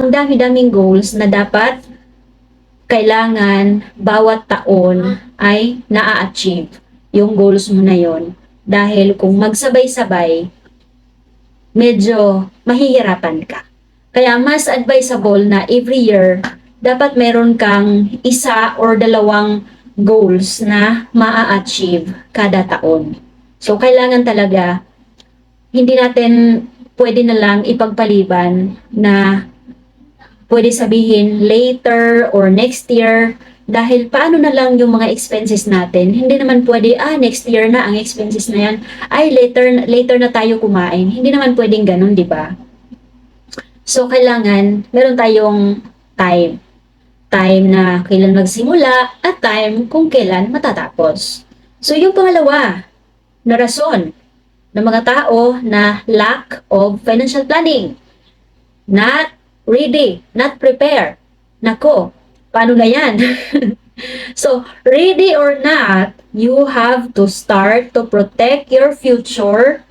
ang dami-daming goals na dapat kailangan bawat taon ay naa-achieve yung goals mo na yon. Dahil kung magsabay-sabay, medyo mahihirapan ka. Kaya mas advisable na every year, dapat meron kang isa or dalawang goals na maa-achieve kada taon. So, kailangan talaga, hindi natin pwede na lang ipagpaliban na pwede sabihin later or next year, dahil paano na lang yung mga expenses natin? Hindi naman pwede, next year na ang expenses na yan, ay later na tayo kumain. Hindi naman pwedeng ganun, di ba? So, kailangan meron tayong time. Time na kailan magsimula at time kung kailan matatapos. So, yung pangalawa na rason ng mga tao na lack of financial planning. Not ready, not prepare. Nako, paano na yan? So, ready or not, you have to start to protect your future